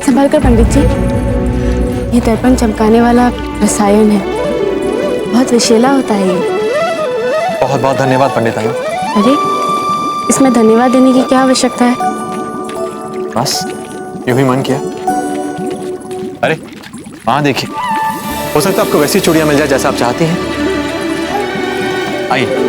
संभाल कर पंडित जी, ये दर्पण चमकाने वाला रसायन है, बहुत विषैला होता है ये। बहुत बहुत धन्यवाद पंडितानी। अरे, इसमें धन्यवाद देने की क्या आवश्यकता है? बस यूं ही मन किया। अरे वहां देखिए, हो सकता है आपको वैसी चूड़ियां मिल जाए जैसा आप चाहती हैं। आइए।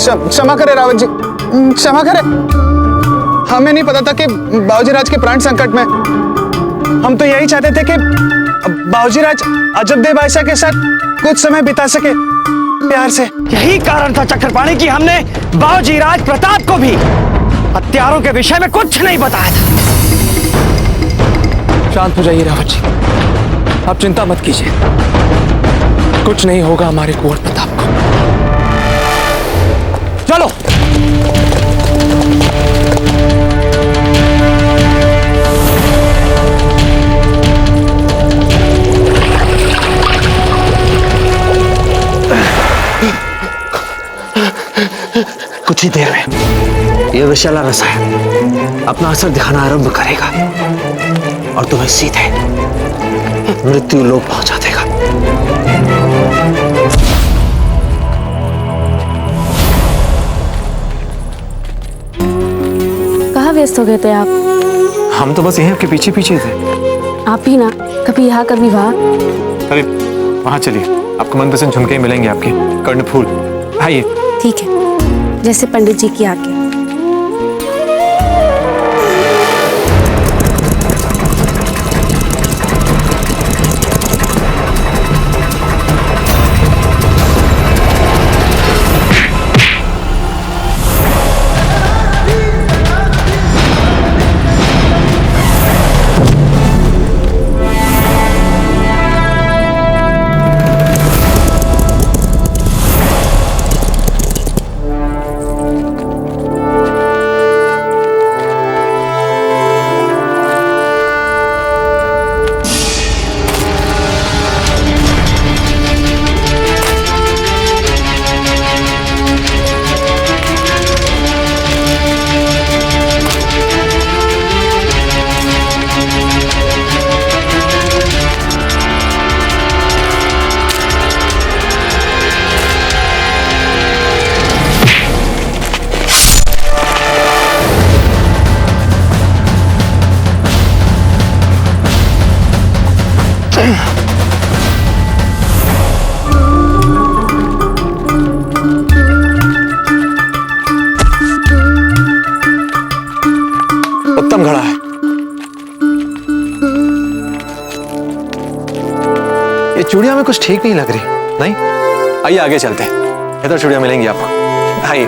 क्षमा करें रावत जी, क्षमा करें। हमें नहीं पता था कि बाबूजीराज के प्राण संकट में। हम तो यही चाहते थे कि बाबूजीराज अजबदेव बादशाह के साथ कुछ समय बिता सके प्यार से। यही कारण था चक्रपाणी कि हमने बाबूजीराज प्रताप को भी हत्यारों के विषय में कुछ नहीं बताया था। शांत हो जाइए रावत जी, आप चिंता मत कीजिए, कुछ नहीं होगा हमारे कुंवर प्रताप को। चलो। कुछ ही देर में यह विषैला रसायन अपना असर दिखाना आरंभ करेगा और तुम्हें सीधे मृत्यु लोक पहुंचा देगा। कहाँ व्यस्त हो गए थे आप? हम तो बस यहीं आपके पीछे पीछे थे। आप भी ना, कभी यहाँ कभी वहाँ। अरे वहां चलिए, आपको मनपसंद झुमके मिलेंगे, आपके कर्णफूल। आइए। ठीक है, जैसे पंडित जी की आज्ञा। उत्तम घड़ा है। ये चूड़ियां में कुछ ठीक नहीं लग रही। नहीं, आइए आगे चलते हैं, इधर चूड़ियां मिलेंगी आपको। आइए।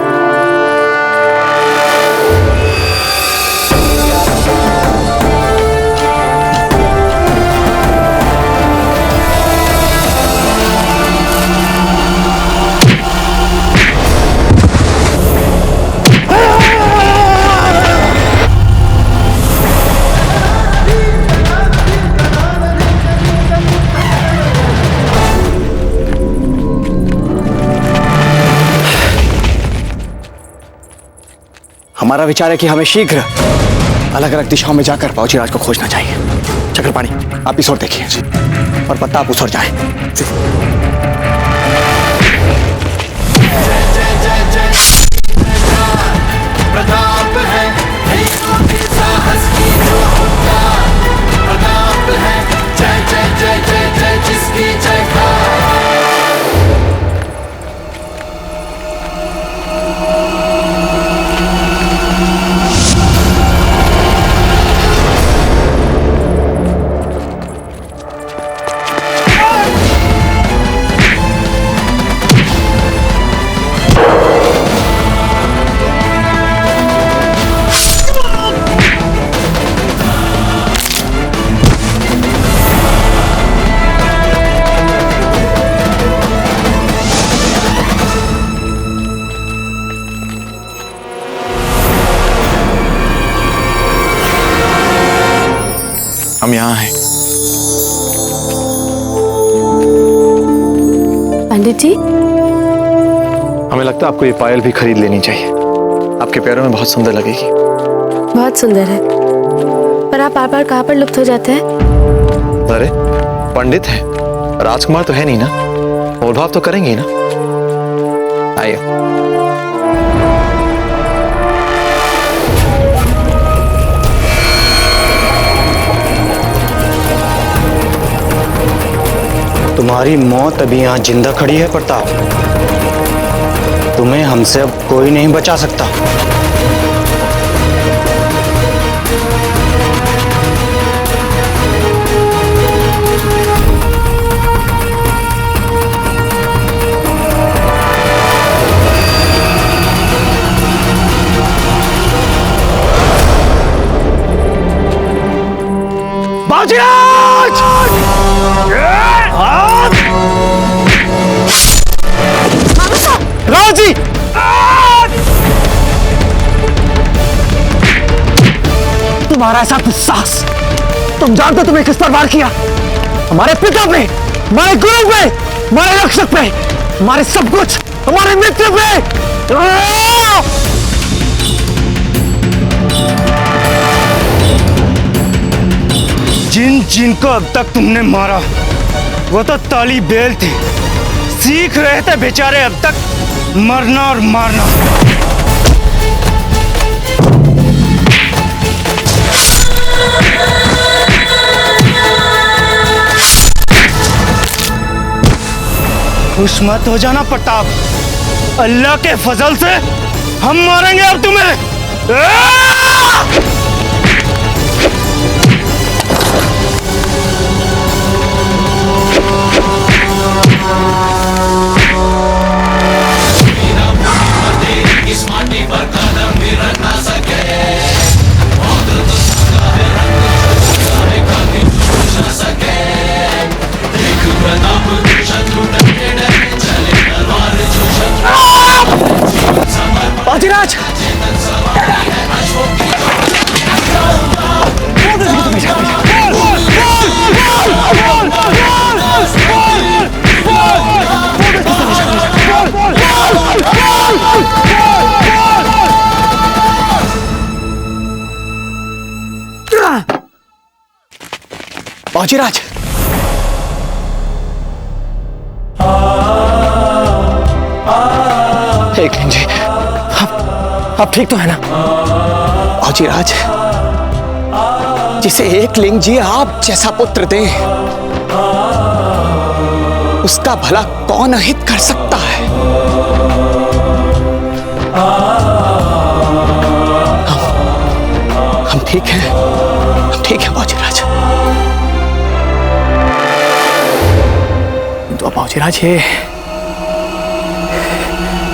हमारा विचार है कि हमें शीघ्र अलग अलग दिशाओं में जाकर बाबूजीराज को खोजना चाहिए। चक्रपाणी, आप इस ओर देखिए और प्रताप उस ओर जाए। प्रताप है साहस की जो प्रताप है, जय जय जय जय जय जिसकी जयकार। हम यहाँ हैं। पंडित जी, हमें लगता है आपको ये पायल भी खरीद लेनी चाहिए, आपके पैरों में बहुत सुंदर लगेगी। बहुत सुंदर है, पर आप बार बार कहाँ पर लुप्त हो जाते हैं? अरे पंडित है, राजकुमार तो है नहीं ना, मोल भाव तो करेंगे ही ना। आइए। तुम्हारी मौत अभी यहाँ जिंदा खड़ी है प्रताप। तुम्हें हमसे अब कोई नहीं बचा सकता। बाजीराज! राज जी! तुम्हारा ऐसा दुस्साहस, तुम जानते हो तुमने किस पर वार किया? हमारे पिता पे, हमारे गुरु पे, हमारे रक्षक पे, हमारे सब कुछ, हमारे मित्र पे। जिन जिनको अब तक तुमने मारा वो तो ताली बेल थे, सीख रहे थे बेचारे अब तक मरना और मारना। खुश मत हो जाना प्रताप, अल्लाह के फजल से हम मारेंगे अब तुम्हें। इस माटी पर कदम भी रख ना सके, ना सके। देख प्रताप शत्रु डरे डरे चले, तलवार जो शत्रु बाजीराज! बाजीराज! एक मिनट जी, आप ठीक तो है ना? बाजीराज, जिसे एक लिंग जी आप जैसा पुत्र दे, उसका भला कौन अहित कर सकता है? हम ठीक हैं, हम ठीक हैं बाजीराज। तो बाजीराज,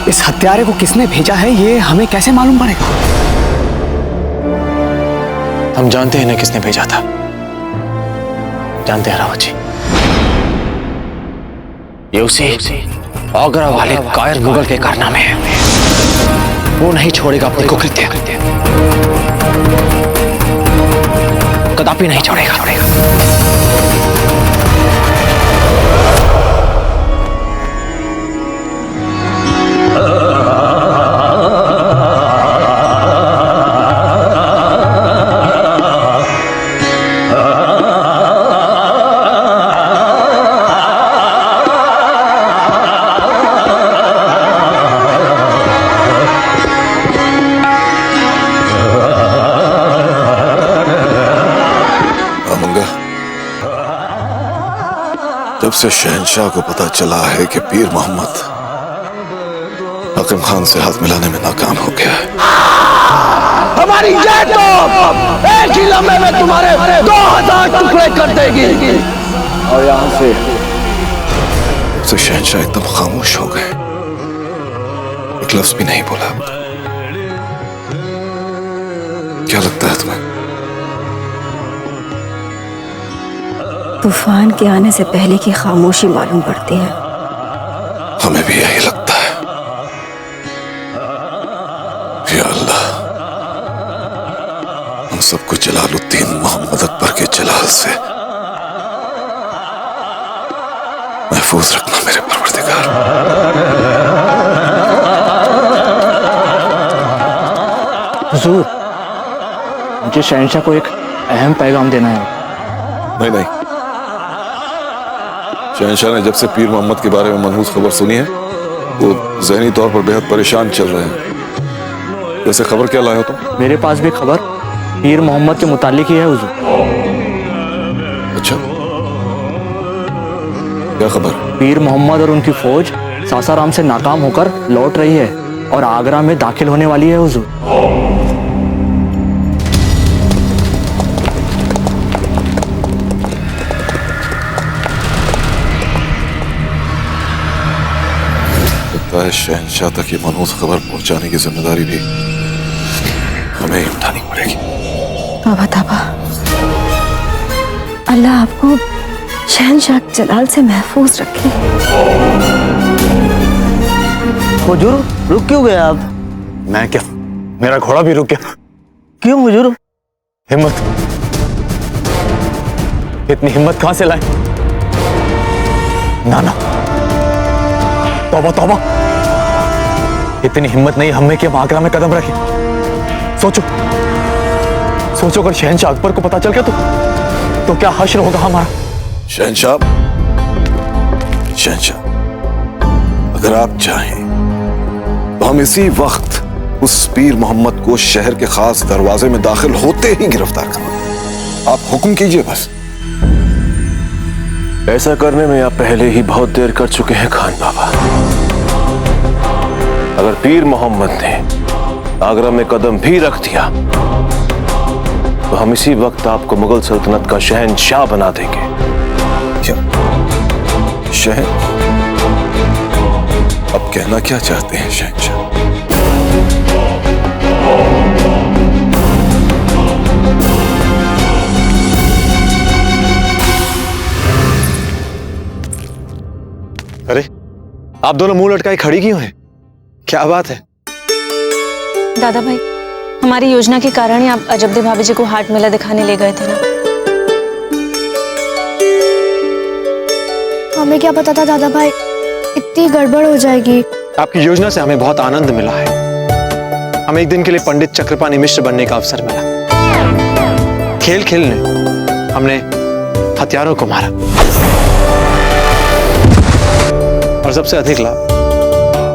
इस हत्यारे को किसने भेजा है ये हमें कैसे मालूम पड़ेगा? हम जानते हैं ना किसने भेजा था, जानते हैं रावत जी, ये उसी आगरा वाले कायर मुगल के कारनामे हैं। वो नहीं छोड़ेगा अपने को कृत्य, कदापि नहीं छोड़ेगा। जब से शहंशाह को पता चला है कि पीर मोहम्मद हकीम खान से हाथ मिलाने में नाकाम हो गया है, हमारी जय तो एक ही लम्हे में तुम्हारे 2000 टुकड़े कर देगी। और यहाँ से शहंशाह एकदम खामोश हो गए, एक लफ्ज भी नहीं बोला। क्या लगता है तुम्हें? तूफान के आने से पहले की खामोशी मालूम पड़ती है। हमें भी यही लगता है। या अल्लाह, हम सबको जलालुद्दीन मोहम्मद अकबर के जलाल से महफूज रखना मेरे परवरदिगार। हुजूर, मुझे शहंशाह को एक अहम पैगाम देना है। नहीं नहीं, शहंशाह ने जब से पीर मोहम्मद के बारे में मनहूस खबर सुनी है वो ज़हनी तौर पर बेहद परेशान चल रहे हैं। वैसे खबर क्या लाए हो तुम? मेरे पास भी खबर पीर मोहम्मद के मुतालिक ही है हुजूर। अच्छा, क्या खबर? पीर मोहम्मद और उनकी फौज सासाराम से नाकाम होकर लौट रही है और आगरा में दाखिल होने वाली है हुजूर। लगता है शहंशाह तक ये मनहूस खबर पहुंचाने की जिम्मेदारी भी हमें ही उठानी पड़ेगी। तौबा तौबा, अल्लाह आपको शहंशाह जलाल से महफूज रखे। हुजूर, रुक क्यों गए आप? मैं क्या, मेरा घोड़ा भी रुक गया। क्यों हुजूर? हिम्मत, इतनी हिम्मत कहां से लाए? ना ना, तौबा तौबा, इतनी हिम्मत नहीं हमें कि हम आगरा में कदम रखें। सोचो सोचो, अगर शहंशाह अकबर को पता चल गया तो क्या हश्र होगा हमारा। शहंशाह, शहंशाह, अगर आप चाहें तो हम इसी वक्त उस पीर मोहम्मद को शहर के खास दरवाजे में दाखिल होते ही गिरफ्तार करें। आप हुक्म कीजिए बस। ऐसा करने में आप पहले ही बहुत देर कर चुके हैं खान बाबा। अगर पीर मोहम्मद ने आगरा में कदम भी रख दिया तो हम इसी वक्त आपको मुगल सल्तनत का शहंशाह बना देंगे। क्या शहन, अब कहना क्या चाहते हैं शहंशाह? अरे, आप दोनों मुंह लटकाए खड़ी क्यों हैं? क्या बात है? दादा भाई, हमारी योजना के कारण ही आप अजबदे भाभी जी को हाट मेला दिखाने ले गए थे ना। हमें क्या पता था दादा भाई, इतनी गड़बड़ हो जाएगी। आपकी योजना से हमें बहुत आनंद मिला है। हमें एक दिन के लिए पंडित चक्रपाणी मिश्र बनने का अवसर मिला। खेल खेलने हमने हथियारों को मारा और सबसे अधिक लाभ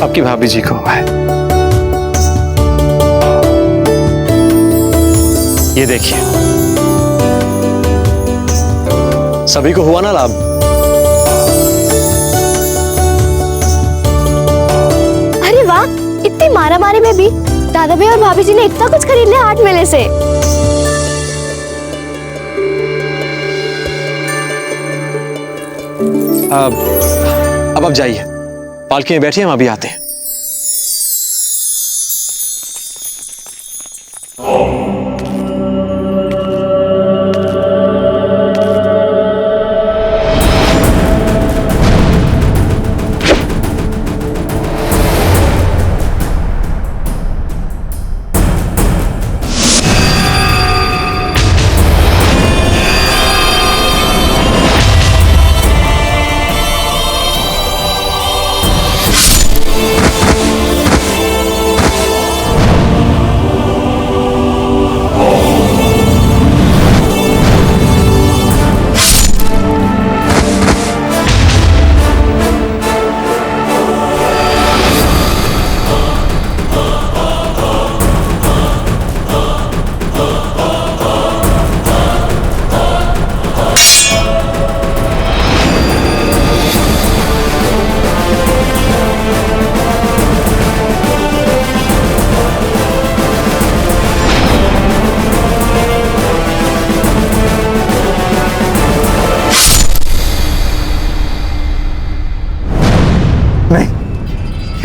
आपकी भाभी जी को हुआ है। ये देखिए, सभी को हुआ ना लाभ। अरे वाह, इतनी मारामारी में भी दादा भाई और भाभी जी ने इतना कुछ खरीद लिया हाट मेले से। अब आप जाइए, पालकी में बैठिए, हम अभी आते हैं।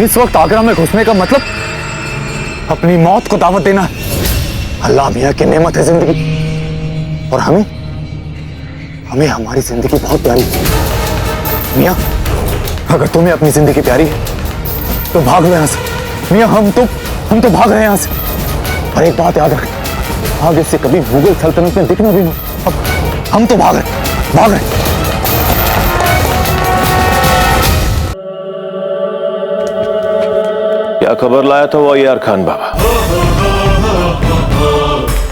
इस वक्त आगरा में घुसने का मतलब अपनी मौत को दावत देना। अल्लाह मियाँ की नेमत है जिंदगी, और हमें हमें हमारी जिंदगी बहुत प्यारी है। मियाँ, अगर तुम्हें अपनी जिंदगी प्यारी है तो भाग लो यहाँ से। मियाँ, हम तो भाग रहे हैं यहाँ से। और एक बात याद रखें, आगे से कभी मुगल सल्तनत में दिखना भी नहीं। हम तो भाग रहे, भाग रहे। क्या खबर लाया था वो यार खान बाबा?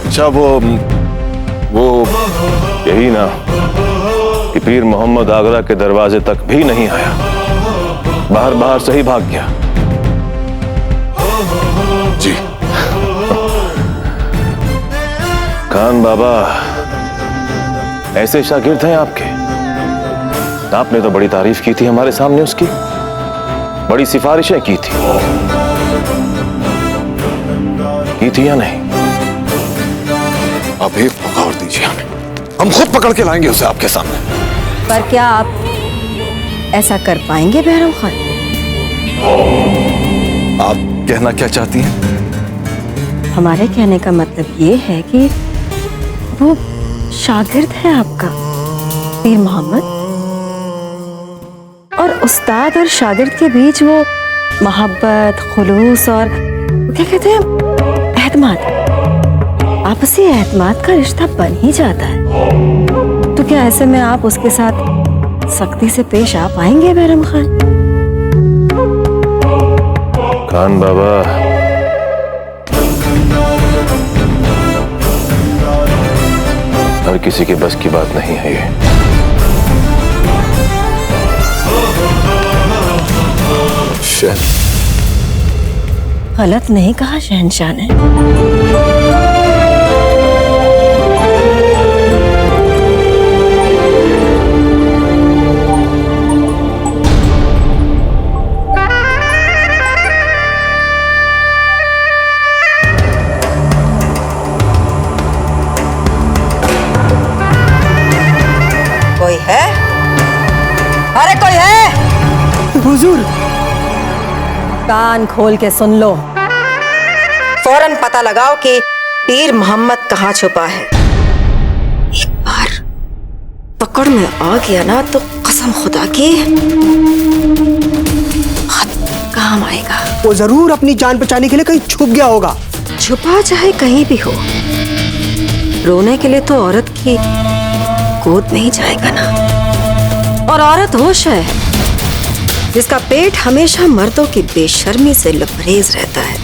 अच्छा वो यही ना कि पीर मोहम्मद आगरा के दरवाजे तक भी नहीं आया, बाहर बाहर से ही भाग गया। जी खान बाबा ऐसे शागिर्द हैं आपके? आपने तो बड़ी तारीफ की थी हमारे सामने उसकी, बड़ी सिफारिशें की थी या नहीं? आप एक पकड़ दीजिए हमें, हम खुद पकड़ के लाएंगे उसे आपके सामने। पर क्या आप ऐसा कर पाएंगे बहरम खान? आप कहना क्या चाहती हैं? हमारे कहने का मतलब ये है कि वो शागिर्द है आपका पीर मोहम्मद, और उस्ताद और शागिर्द के बीच वो मोहब्बत, खुलूस और क्या कहते हैं, एतमाद, आपसी एतमाद का रिश्ता बन ही जाता है। तो क्या ऐसे में आप उसके साथ सख्ती से पेश आ पाएंगे बहरम खान? खान बाबा, हर किसी के बस की बात नहीं है ये। गलत नहीं कहा शहंशाह ने। कोई है? अरे कोई है? हुजूर, कान खोल के सुन लो। फौरन पता लगाओ कि पीर मोहम्मद कहाँ छुपा है। एक बार पकड़ में आ गया ना तो कसम खुदा की बहुत काम आएगा। वो जरूर अपनी जान बचाने के लिए कहीं छुप गया होगा। छुपा चाहे कहीं भी हो, रोने के लिए तो औरत की गोद में ही जाएगा ना। और औरत होश है जिसका पेट हमेशा मर्दों की बेशर्मी से लबरेज रहता है।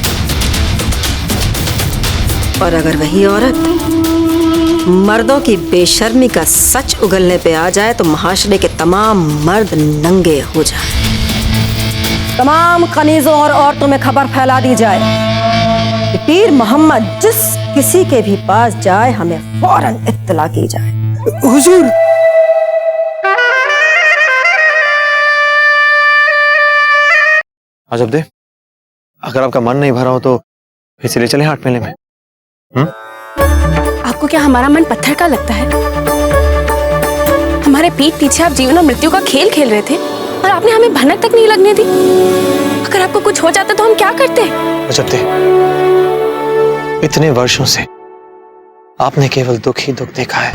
और अगर वही औरत मर्दों की बेशर्मी का सच उगलने पे आ जाए तो महाशरे के तमाम मर्द नंगे हो जाए। तमाम कनीजों और औरतों में खबर फैला दी जाए कि पीर मोहम्मद जिस किसी के भी पास जाए हमें फौरन इत्तला की जाए। हुजूर, अजब, अगर आपका मन नहीं भरा हो तो फिर चले चले हाट मेले में। आपको क्या हमारा मन पत्थर का लगता है? हमारे पीठ पीछे आप जीवन और मृत्यु का खेल खेल रहे थे और आपने हमें भनक तक नहीं लगने दी। अगर आपको कुछ हो जाता तो हम क्या करते? अजब, इतने वर्षों से आपने केवल दुख ही दुख देखा है,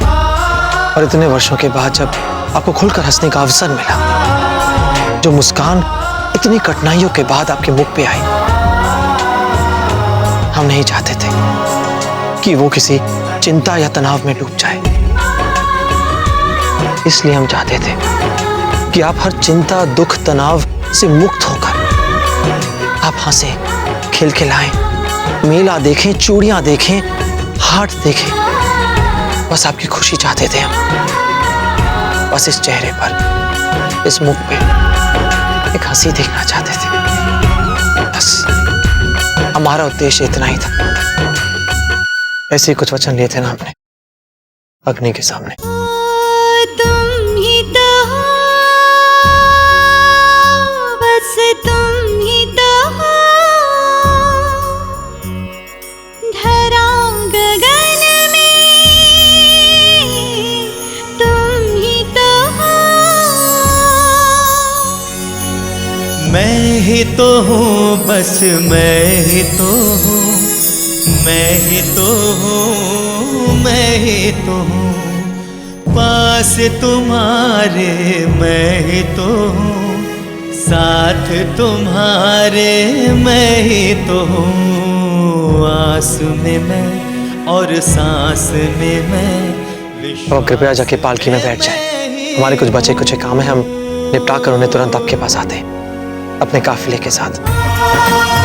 और इतने वर्षों के बाद जब आपको खुलकर हंसने का अवसर मिला, जो मुस्कान इतनी कठिनाइयों के बाद आपके मुख पे आई, हम नहीं चाहते थे कि वो किसी चिंता या तनाव में डूब जाए। इसलिए हम चाहते थे कि आप हर चिंता, दुख, तनाव से मुक्त होकर आप हंसे, खिलखिलाएं, मेला देखें, चूड़ियां देखें, हाट देखें। बस आपकी खुशी चाहते थे हम। बस इस चेहरे पर, इस मुख पे एक हंसी देखना चाहते थे। बस हमारा उद्देश्य इतना ही था। ऐसे कुछ वचन लिए थे ना हमने अग्नि के सामने। तुम ही तो हो, बस तुम ही तो हो, धरा गगन में तुम ही तो हो। मैं ही तो हूँ, बस मैं ही तो हूँ, मैं ही तो हूँ, मैं ही तो हूँ, पास तुम्हारे मैं ही तो हूँ, साथ तुम्हारे मैं ही तो हूँ। आस में मैं और सांस में मैं, अब आप कृपया जाके पालकी में बैठ जाएं। हमारे कुछ बचे कुछ काम है, हम निपटा कर उन्हें तुरंत आपके पास आते हैं अपने काफिले के साथ।